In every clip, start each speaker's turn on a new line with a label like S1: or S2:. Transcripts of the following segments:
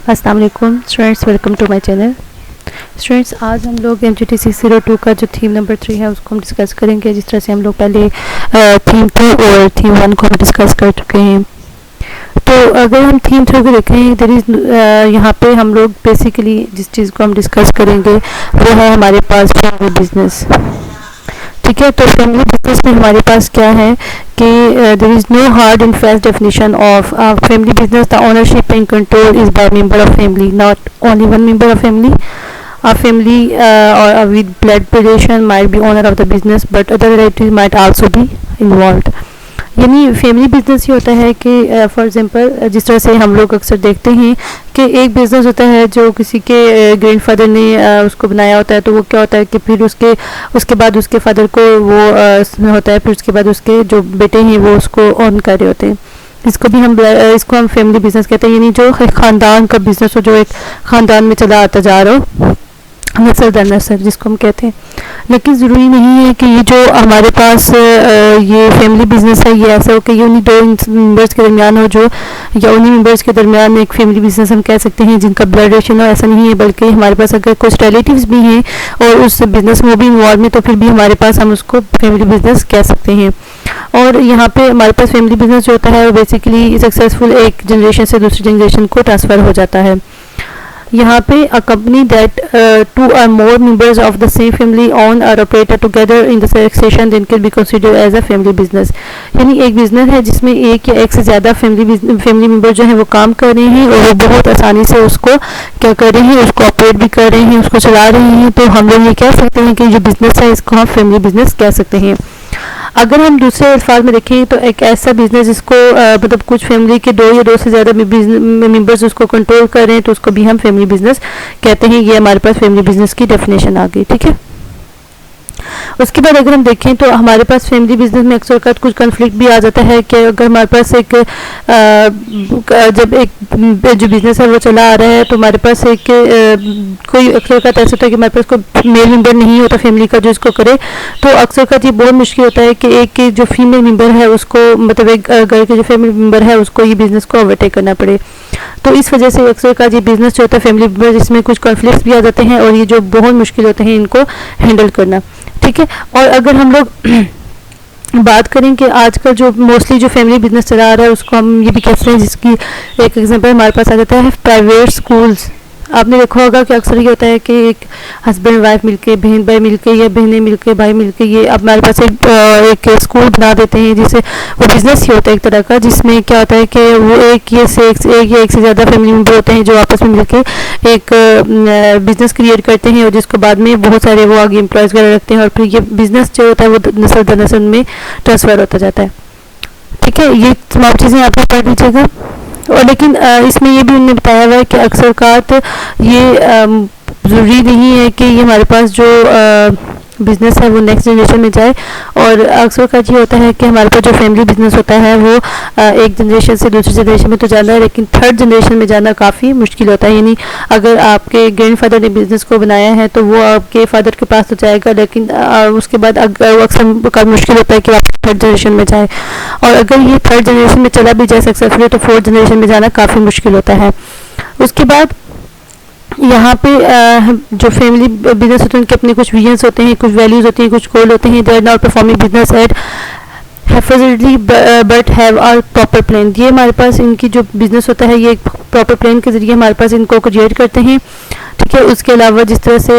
S1: अस्सलाम वालेकुम students, welcome to my channel. Students, आज हम लोग MGTC 02 का जो थीम नंबर 3 है उसको हम डिस्कस करेंगे। जिस तरह से हम लोग पहले थीम 2 और थीम 1 को हम डिस्कस कर चुके हैं। तो अगर हम थीम 3 को देखें, देयर इज़ यहाँ पे हम लोग बेसिकली जिस चीज़ को हम डिस्कस करेंगे वो है हमारे पास फैमिली बिजनेस। ठीक है, तो फैमिली बिजनेस में हमारे पास क्या है कि there is no hard and fast definition of family business. The ownership and control is by member of family, not only one member of family. A family or with blood relation might be owner of the business, but other relatives might also be involved. यानी family business ये होता है कि for example जिस तरह से हम लोग अक्सर देखते हैं कि एक बिज़नेस होता है जो किसी के ग्रैंडफादर ने उसको बनाया होता है, तो वो क्या होता है कि फिर उसके बाद उसके फादर को वो होता है, फिर उसके बाद उसके जो बेटे हैं वो उसको ऑन कर रहे होते हैं। इसको हम फैमिली बिजनेस कहते हैं, यानी जो ख़ानदान का बिजनेस हो, जो एक ख़ानदान में चला आता जा रहा हो, नस्ल दर नस्ल जिसको हम कहते हैं। लेकिन ज़रूरी नहीं है कि ये जो हमारे पास ये फैमिली बिजनेस है ये ऐसा हो कि ये उन्हीं दो मेंबर्स के दरमियान हो, जो या उन्हीं मेंबर्स के दरमियान एक फैमिली बिजनेस हम कह सकते हैं जिनका ब्लड रिलेशन हो। ऐसा नहीं है, बल्कि हमारे पास अगर कुछ रिलेटिव्स भी हैं और उस बिज़नेस में भी इन्वॉल्व हैं तो फिर भी हमारे पास हम उसको फैमिली बिजनेस कह सकते हैं। और यहाँ पे हमारे पास फैमिली बिजनेस जो होता है वो बेसिकली सक्सेसफुल एक जनरेशन से दूसरी जनरेशन को ट्रांसफ़र हो जाता है। यहाँ पे a company that two or more members of the same family own or operate together in the succession then can be considered as a family business। यानी एक बिजनेस है जिसमें एक या एक से ज़्यादा फैमिली मेंबर जो है वो काम कर रहे हैं और वो बहुत आसानी से उसको क्या कर रहे हैं, उसको ऑपरेट भी कर रहे हैं, उसको चला रहे हैं। तो हम लोग ये कह सकते हैं कि जो बिज़नेस है इसको हम फैमिली बिजनेस कह सकते हैं। अगर हम दूसरे अल्फाज में देखें तो एक ऐसा बिजनेस जिसको मतलब कुछ फैमिली के दो या दो से ज़्यादा मेंबर्स उसको कंट्रोल कर रहे हैं तो उसको भी हम फैमिली बिजनेस कहते हैं। ये हमारे पास फैमिली बिजनेस की डेफिनेशन आ गई। ठीक है, उसके बाद अगर हम देखें तो हमारे पास फैमिली बिजनेस में अक्सर कुछ कन्फ्लिक्ट भी आ जाता है कि अगर हमारे पास जब एक जो बिज़नेस है वो चला आ रहा है तो हमारे पास कोई अक्सर ऐसा होता है कि हमारे पास कोई मेल मेंबर नहीं होता फैमिली का जो इसको करे, तो अक्सर ये बहुत मुश्किल होता है कि एक जो फीमेल मेंबर है उसको, मतलब एक घर के जो फैमिली मेंबर है उसको ये बिज़नेस को ओवरटेक करना पड़े। तो इस वजह से अक्सर ये बिज़नेस जो होता है फैमिली मेंबर, इसमें कुछ कॉन्फ्लिक्ट्स भी आ जाते हैं और ये जो बहुत मुश्किल होते हैं इनको हैंडल करना। ठीक है, और अगर हम लोग बात करें कि आजकल जो मोस्टली जो फैमिली बिजनेस चला रहा है उसको हम ये भी कह सकते हैं, जिसकी एक एग्जांपल हमारे पास आ जाता है प्राइवेट स्कूल्स। आपने देखा होगा कि अक्सर ये होता है कि एक हस्बैंड वाइफ मिलके, बहन भाई मिलके या बहनें मिलके, भाई मिलके ये अब हमारे पास एक स्कूल बना देते हैं, जिसे वो बिज़नेस ही होता है एक तरह का, जिसमें क्या होता है कि वो एक या एक से ज़्यादा फैमिली मेम्बर होते हैं जो आपस में मिलके एक बिज़नेस क्रिएट करते हैं और जिसको बाद में बहुत सारे वो आगे एम्प्लॉयज़ वगैरह रखते हैं और फिर ये बिज़नेस जो होता है वो नस्ल दर नस्ल में ट्रांसफ़र होता जाता है। ठीक है, ये तमाम चीज़ें आप पढ़ लीजिएगा। और लेकिन इसमें ये भी उन्होंने बताया हुआ है कि अक्सर ये ज़रूरी नहीं है कि ये हमारे पास जो बिज़नेस है वो नेक्स्ट जनरेशन में जाए, और अक्सर ये होता है कि हमारे पास जो फैमिली बिज़नेस होता है वो एक जनरेशन से दूसरी जनरेशन में तो जाना है, लेकिन थर्ड जनरेशन में जाना काफ़ी मुश्किल होता है। यानी अगर आपके ग्रैंडफादर ने बिज़नेस को बनाया है तो वो आपके फादर के पास तो जाएगा, लेकिन उसके बाद अक्सर काफ़ी मुश्किल होता है कि आप थर्ड जनरेशन में जाए, और अगर ये थर्ड जनरेशन में चला भी जाए सक्सेसफुली तो फोर्थ जनरेशन में जाना काफ़ी मुश्किल होता है। उसके बाद यहाँ पे जो फैमिली बिजनेस होते हैं उनके अपने कुछ विजन्स होते हैं, कुछ वैल्यूज़ होती हैं, कुछ गोल होते हैं। They are not performing business at हैफिजली but have are proper plan. ये हमारे पास इनकी जो बिज़नेस होता है ये एक प्रॉपर प्लान के ज़रिए हमारे पास इनको क्रिएट करते हैं। ठीक है, उसके अलावा जिस तरह से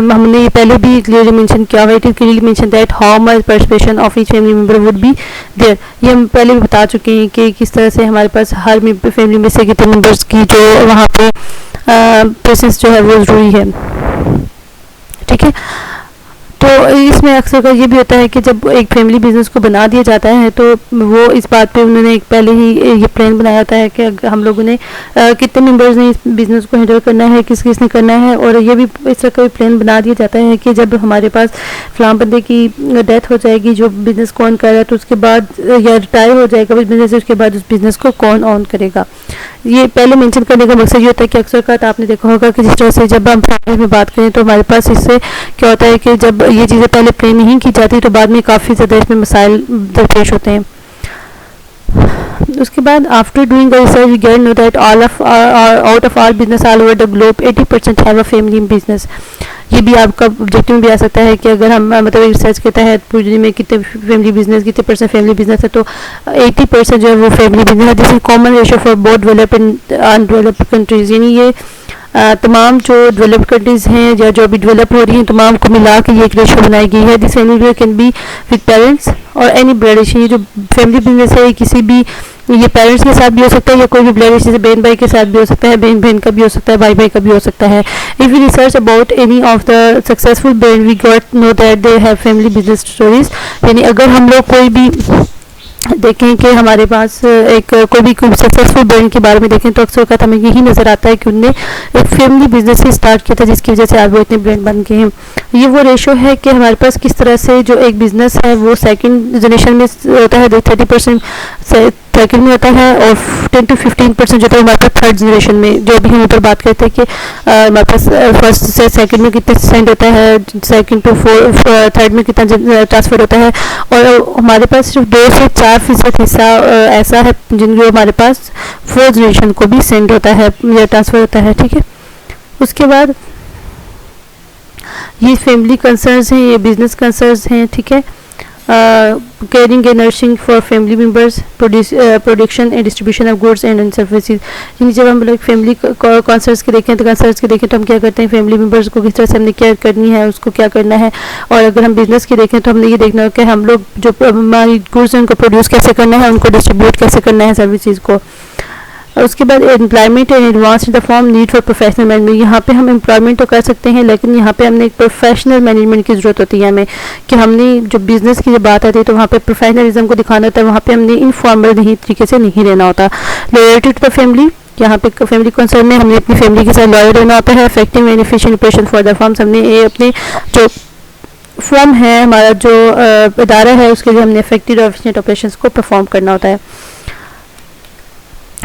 S1: हमने ये पहले भी क्लियरली मेंशन किया हुआ है, it is clearly mention that how much participation of each family member would be there. ये हम पहले भी बता चुके हैं कि किस तरह से हमारे पास हर फैमिली में से कितने मेंबर्स की जो वहाँ पे प्रेजेंस जो है वो ज़रूरी है। ठीक है, तो इसमें अक्सर का ये भी होता है कि जब एक फैमिली बिजनेस को बना दिया जाता है तो वो इस बात पे उन्होंने एक पहले ही ये प्लान बनाया होता है कि हम लोगों ने कितने मेंबर्स ने इस बिज़नेस को हैंडल करना है, किस किसने करना है, और ये भी इस तरह का भी प्लान बना दिया जाता है कि जब हमारे पास फलां बंदे की डेथ हो जाएगी जो बिज़नेस को ऑन कर रहा है, तो उसके बाद या रिटायर हो जाएगा उस बिज़नेस से, उसके बाद उस बिज़नेस को कौन ऑन करेगा। ये पहले मेंशन करने का मकसद ये होता है कि अक्सर आपने देखा होगा कि जिस तरह से जब हम फैमिली में बात करें तो हमारे पास इससे क्या होता है कि जब ये चीज़ें पहले प्लान नहीं की जाती तो बाद में काफ़ी ज़्यादा इसमें मसाइल दरपेश होते हैं। उसके बाद after doing research we get know that all of out of all business all over the globe 80% have a family business. ये भी आपका ऑब्जेक्टिव में भी आ सकता है कि अगर हम मतलब रिसर्च के तहत पूरी में कितने फैमिली बिजनेस, कितने परसेंट फैमिली बिजनेस है, तो 80% जो है वो फैमिली बिजनेस है। This is common ratio for both developed and undeveloped countries. यानी ये तमाम जो डेवलप्ड कंट्रीज़ हैं या जो अभी डेवलप हो रही हैं तमाम को मिला के ये एक रेशो बनाई गई है। This family can be with parents और एनी ब्लड रिलेशन। ये जो फैमिली बिजनेस है किसी भी, ये पेरेंट्स के साथ भी हो सकता है या कोई भी ब्लड रिलेशन, बहन भाई के साथ भी हो सकता है, बहन बहन का भी हो सकता है, भाई भाई का भी हो सकता है। If we research about any of the successful brand we got know that they have family business stories. यानी अगर हम लोग कोई भी देखें कि हमारे पास एक कोई भी सक्सेसफुल ब्रांड के बारे में देखें तो अक्सर का हमें यही नज़र आता है कि उनने एक फैमिली बिजनेस ही स्टार्ट किया था जिसकी वजह से आज वो इतने ब्रांड बन गए हैं। ये वो रेशो है कि हमारे पास किस तरह से जो एक बिज़नेस है वो सेकंड जनरेशन में होता है, 30% सेकंड में होता है और 10 to 15% जो है हमारे पास थर्ड जनरेशन में। जो अभी हम ऊपर बात करते हैं कि हमारे पास फर्स्ट से सेकंड में कितने परसेंट होता है, सेकंड टू थर्ड में कितना ट्रांसफर होता है, और हमारे पास सिर्फ 2 से 4% हिस्सा ऐसा है जिनको हमारे पास फोर्थ जनरेशन को भी सेंड होता है या ट्रांसफ़र होता है। ठीक है, उसके बाद ये फैमिली कंसर्न्स हैं, ये बिजनेस कंसर्न्स हैं। ठीक है, caring and nursing for family members, production and distribution of goods and services। यानी जब हम लोग फैमिली कॉन्सर्ट्स के देखें तो हम क्या करते हैं, फैमिली मेम्बर्स को किस तरह से हमने केयर करनी है, उसको क्या करना है। और अगर हम बिजनेस की देखें तो हमने ये देखना है कि हम लोग जो हमारी गुड्स हैं उनको प्रोड्यूस कैसे करना है, उनको डिस्ट्रीब्यूट कैसे करना है सर्विसेज को। उसके बाद employment and advance in the form need for professional management. यहाँ पे हम एम्प्लॉयमेंट तो कर सकते हैं लेकिन यहाँ पे हमने एक प्रोफेशनल मैनेजमेंट की ज़रूरत होती है हमें, कि हमने जो बिज़नेस की जो बात आती है तो वहाँ पे प्रोफेशनलिज्म को दिखाना होता है, वहाँ पे हमने इनफॉर्मल नहीं तरीके से नहीं रहना होता। लॉयल्टी टू द फैमिली, यहाँ पे फैमिली कंसर्न में हमने अपनी फैमिली के साथ लॉयल रहना होता है। Effective and efficient operation for the firms, हमने ये अपने जो फर्म है, हमारा जो इदारा है, उसके लिए हमने इफेक्टिव और एफिशिएंट ऑपरेशंस को परफॉर्म करना होता है।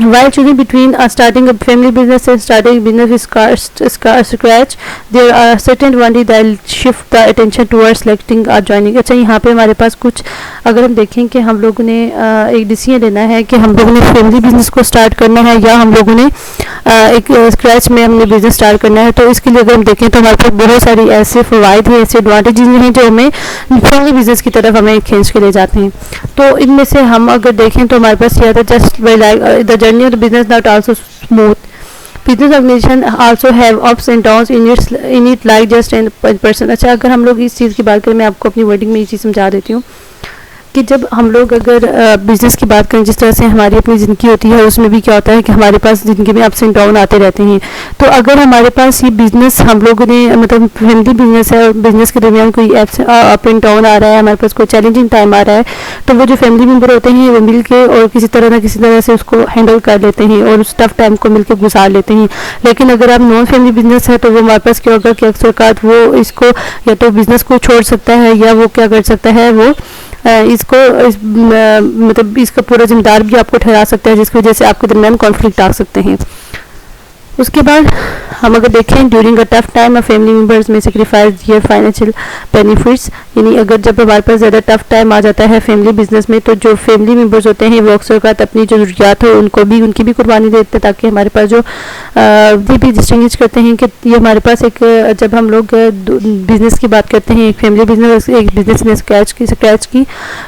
S1: While choosing between starting a family business and starting a business with scratch, there are certain advantages that will shift the attention towards selecting or joining। अच्छा, यहाँ पे हमारे पास कुछ अगर हम देखें कि हम लोगों ने एक डिसीजन लेना है कि हम लोगों ने फैमिली बिजनेस को स्टार्ट करना है या हम लोगों ने एक स्क्रैच में हमने बिजनेस स्टार्ट करना है, तो इसके लिए अगर हम देखें तो हमारे पास बहुत सारी ऐसे फ़वाइद हैं, ऐसे एडवांटेजेस हैं जो हमें फैमिली बिजनेस की तरफ हमें खींच के ले जाते हैं। तो इनमें से हम अगर देखें तो हमारे पास यह था just the journey of the business not also smooth। Business organization also have ups and downs in it like just an person। अच्छा, अगर हम लोग इस चीज़ की बात करें, मैं आपको अपनी वर्डिंग में ये चीज़ समझा देती हूँ कि जब हम लोग अगर बिज़नेस की बात करें, जिस तरह से हमारी अपनी ज़िंदगी होती है उसमें भी क्या होता है कि हमारे पास ज़िंदगी में अप्स एंड डाउन आते रहते हैं। तो अगर हमारे पास ये बिज़नेस हम लोगों ने मतलब फैमिली बिजनेस है और बिज़नेस के दरमियान कोई अप एंड डाउन आ रहा है, हमारे पास कोई चैलेंजिंग टाइम आ रहा है, तो वो जो फैमिली मेम्बर होते हैं वो मिल के और किसी तरह ना किसी तरह से उसको हैंडल कर लेते हैं और उस टफ टाइम को मिल के गुजार लेते हैं। लेकिन अगर आप नॉन फैमिली बिजनेस है तो वो हमारे पास क्या होगा कि अक्सर वो इसको या तो बिज़नेस को छोड़ सकता है या वो क्या कर सकता है, वो मतलब इसका पूरा जिम्मेदार भी आपको ठहरा सकता है, जिसकी वजह से आपके दरमियान कॉन्फ्लिक्ट आ सकते हैं। उसके बाद हम अगर देखें during a tough time family members में सेक्रीफाइस दियर फाइनेंशियल बेनिफिट्स। यानी अगर जब हमारे पास ज़्यादा टफ टाइम आ जाता है फैमिली बिजनेस में तो जो फैमिली मेम्बर्स होते हैं वो अक्सर का अपनी जो ज़रूरियात है उनकी भी कुर्बानी देते हैं, ताकि हमारे पास जो ये भी डिस्टिंग्विश करते हैं कि ये हमारे पास एक जब हम लोग बिज़नेस की बात करते हैं, एक फैमिली बिजनेस एक बिज़नेस में स्क्रैच की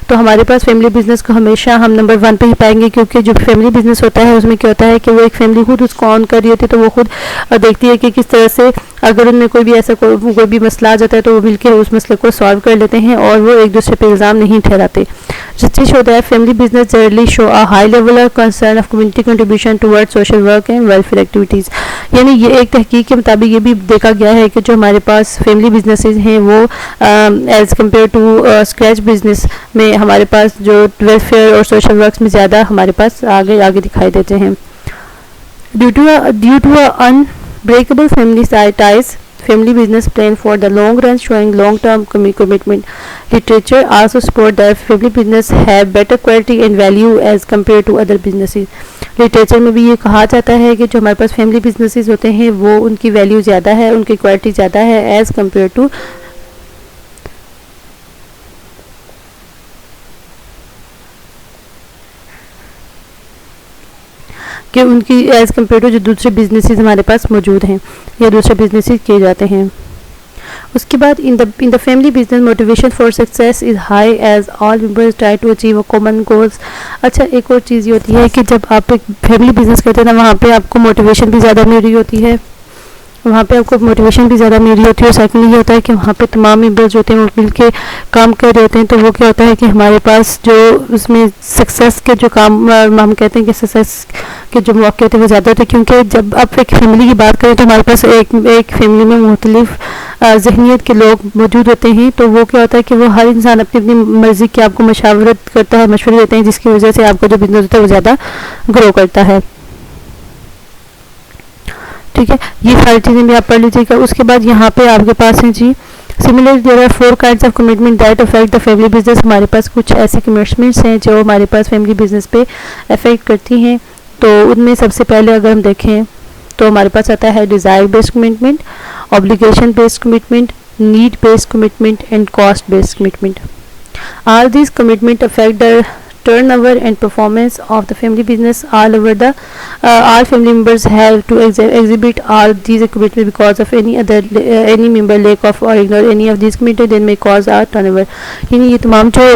S1: तो हमारे पास फैमिली बिजनेस को हमेशा हम नंबर 1 पे ही पाएंगे, क्योंकि जो फैमिली बिजनेस होता है उसमें क्या होता है कि वो एक फैमिली खुद उसको ऑन कर रही होती है, तो वो खुद देखती है कि किस तरह से अगर उनमें कोई भी ऐसा कोई भी मसला आ जाता है तो वो मिलकर उस मसले को सॉल्व कर लेते हैं और वो एक दूसरे पे इल्ज़ाम नहीं ठहराते। रिसर्च होता है family business generally show a high level of concern of community contribution toward social work and welfare activities. यानी ये एक तहकीक के मुताबिक ये भी देखा गया है कि जो हमारे पास फैमिली बिजनेसेस हैं वो as compare to scratch business में हमारे पास जो वेलफेयर और सोशल वर्क में ज़्यादा हमारे पास आगे दिखाई देते हैं। Due to a unbreakable family ties, family business plan for the long run, showing long-term commitment. Literature also support that family business have better quality and value as compared to other businesses. Literature में भी ये कहा जाता है कि जो हमारे पास फैमिली बिजनेसेस होते हैं वो उनकी वैल्यू ज़्यादा है, उनकी क्वालिटी ज़्यादा है एज़ कम्पेयर टू कि उनकी एज़ कम्पेयर टू जो दूसरे बिजनेसेस हमारे पास मौजूद हैं या दूसरे बिजनेसेस किए जाते हैं। उसके बाद in the family business motivation for success is high as all members try to achieve a common goals. अच्छा, एक और चीज़ ये होती है कि जब आप एक फैमिली बिजनेस करते हैं ना, वहाँ पे आपको मोटिवेशन भी ज़्यादा मिल रही होती है, वहाँ पे आपको मोटिवेशन भी ज़्यादा मिल रही होती है। और सेकंड ये होता है कि वहाँ पे तमाम मेंबर्स जो होते हैं वो मिल के काम कर रहे होते हैं, तो वो क्या होता है कि हमारे पास जो उसमें सक्सेस के जो काम हम कहते हैं कि सक्सेस के जो मौके होते हैं वो ज़्यादा होते हैं, क्योंकि जब आप एक फैमिली की बात करें तो हमारे पास एक फैमिली में मुख्तलिफ जहनीत के लोग मौजूद होते हैं। तो वो क्या होता है कि वो हर इंसान अपनी अपनी मर्ज़ी की आपको मशावरत करता है, मशवरे देते हैं, जिसकी वजह से आपका जो बिजनेस होता है वो ज़्यादा ग्रो करता है। ठीक है, ये सारी चीज़ें भी आप पढ़ लीजिएगा। उसके बाद यहाँ पे आपके पास है जी, similar there are 4 kinds of commitment that affect the family business. हमारे पास कुछ ऐसे कमिटमेंट्स हैं जो हमारे पास फैमिली बिजनेस पे अफेक्ट करती हैं। तो उनमें सबसे पहले अगर हम देखें तो हमारे पास आता है desire based commitment, obligation based commitment, need based commitment and cost based commitment. All these commitment affect the turnover and performance of the family business all over the all family members have to exhibit all these commitments because of any member lack of or ignore any of these commitments then may cause our turnover। यानी ये तमाम जो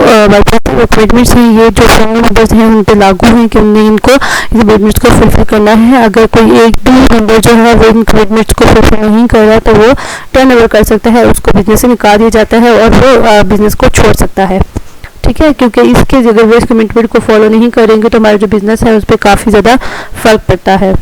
S1: commitments हैं ये जो family members हैं उन पर लागू हैं कि उन्हें इनको इस कमिटमेंट्स को फुलफिल करना है। अगर कोई एक भी मेम्बर जो है वो इन कमिटमेंट्स को फुलफिल नहीं कर रहा तो वो टर्नओवर कर सकता है, उसको बिजनेस से निकाल दिया जाता है और वो बिजनेस को छोड़ सकता है। ठीक है, क्योंकि इसके अगर वो इस कमिटमेंट को फॉलो नहीं करेंगे तो हमारा जो बिजनेस है उस पर काफ़ी ज़्यादा फर्क पड़ता है।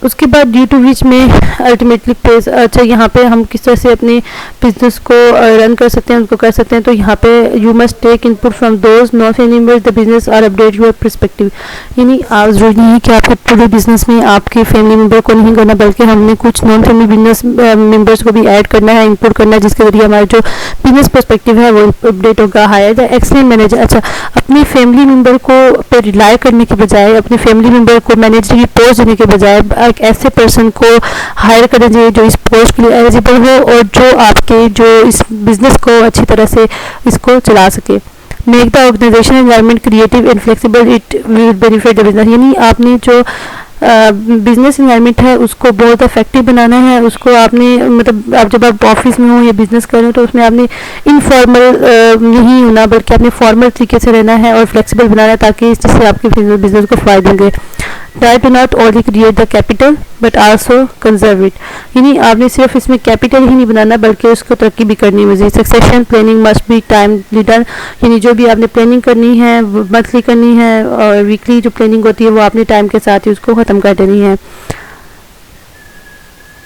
S1: उसके बाद ड्यू टू विच में अल्टीमेटली पेज। अच्छा, यहाँ पे हम किस तरह से अपने बिजनेस को रन कर सकते हैं, उनको कर सकते हैं। तो यहाँ पे you must take input from those non family members the business और अपडेट योर पर्सपेक्टिव। यानी आप जरूरी नहीं है कि आपके पूरे बिजनेस में आपके फैमिली मेम्बर को नहीं करना, बल्कि हमने कुछ नॉन फैमिली बिजनेस मेम्बर्स को भी ऐड करना है, इनपुट करना है, जिसके जरिए हमारा जो बिजनेस पर्सपेक्टिव है वो अपडेट होगा। Hire the excellent manager. अच्छा, अपनी फैमिली मेम्बर को पे रिलाई करने के बजाय, अपने फैमिली मेम्बर को मैनेजर की पोस्ट देने के बजाय एक ऐसे पर्सन को हायर करना चाहिए जो इस पोस्ट के लिए एलिजिबल हो और जो आपके जो इस बिजनेस को अच्छी तरह से इसको चला सके। Make the organization environment creative and flexible, it will benefit the business. यानी आपने जो बिजनेस इन्वायरमेंट है उसको बहुत इफेक्टिव बनाना है। उसको आपने मतलब आप जब आप ऑफिस में हो या बिजनेस कर रहे हो तो उसमें आपने इनफॉर्मल नहीं होना, बल्कि आपने फॉर्मल तरीके से रहना है और फ्लेक्सिबल बनाना है, ताकि इससे आपके बिजनेस को फ़ायदे होंगे। Try to not only create the capital but also conserve it. यानी आपने सिर्फ इसमें कैपिटल ही नहीं बनाना बल्कि उसको तरक्की भी करनी है। Succession planning must be timely done. यानी जो भी आपने प्लानिंग करनी है, मंथली करनी है और वीकली जो प्लानिंग होती है वो आपने टाइम के साथ ही उसको ख़त्म कर देनी है।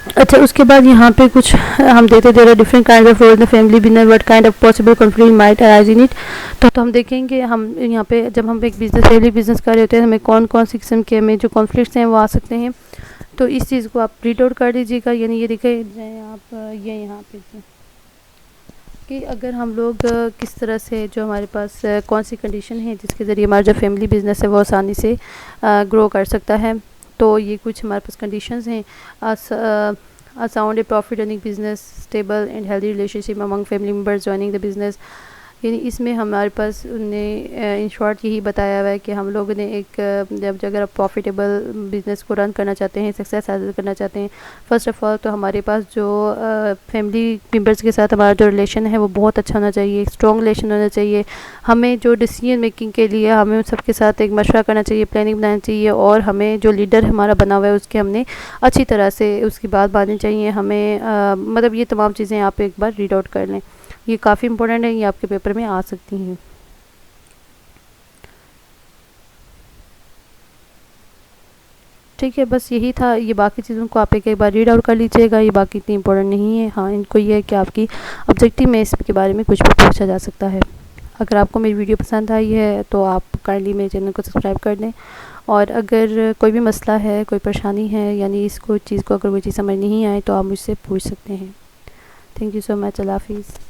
S1: अच्छा, उसके बाद यहाँ पे कुछ हम देखते there are different kind of role in the family business, what kind of possible conflict might arise in it. तो हम देखेंगे हम यहाँ पे जब हम एक बिजनेस फैमिली बिजनेस कर रहे होते हैं हमें कौन कौन सी किस्म के हमें जो कॉन्फ्लिक्ट्स हैं वो आ सकते हैं। तो इस चीज़ को आप रीड आउट कर दीजिएगा। यानी ये देखें आप ये यहाँ पे कि अगर हम लोग किस तरह से जो हमारे पास कौन सी कंडीशन है जिसके ज़रिए हमारा जो फैमिली बिजनेस है वो आसानी से ग्रो कर सकता है। तो ये कुछ हमारे पास कंडीशंस हैं। a sound and profit earning business, stable and healthy relationship among family members joining the business। यानी इसमें हमारे पास उनने इन शॉर्ट यही बताया हुआ है कि हम लोगों ने एक जब अगर आप प्रॉफिटेबल बिज़नेस को रन करना चाहते हैं, सक्सेस हासिल करना चाहते हैं, फ़र्स्ट ऑफ़ ऑल तो हमारे पास जो फैमिली मेम्बर्स के साथ हमारा जो रिलेशन है वो बहुत अच्छा होना चाहिए, स्ट्रॉन्ग रिलेशन होना चाहिए। हमें जो डिसीजन मेकिंग के लिए हमें सबके साथ एक मशवरा करना चाहिए, प्लानिंग बनानी चाहिए और हमें जो लीडर हमारा बना हुआ है उसके हमने अच्छी तरह से उसकी बात माननी चाहिए। हमें मतलब ये तमाम चीज़ें आप एक बार रीड आउट कर लें, ये काफ़ी इंपॉर्टेंट है, ये आपके पेपर में आ सकती हैं। ठीक है, बस यही था। ये बाकी चीज़ों को आप एक बार रीड आउट कर लीजिएगा, ये बाकी इतनी इंपॉर्टेंट नहीं है। हाँ, इनको ये है कि आपकी ऑब्जेक्टिव में इसके बारे में कुछ भी पूछा जा सकता है। अगर आपको मेरी वीडियो पसंद आई है तो आप काइंडली मेरे चैनल को सब्सक्राइब कर दें, और अगर कोई भी मसला है, कोई परेशानी है, यानी इसको चीज़ को अगर कोई चीज़ समझ नहीं आए तो आप मुझसे पूछ सकते हैं। Thank you so much. अल्लाह हाफिज़।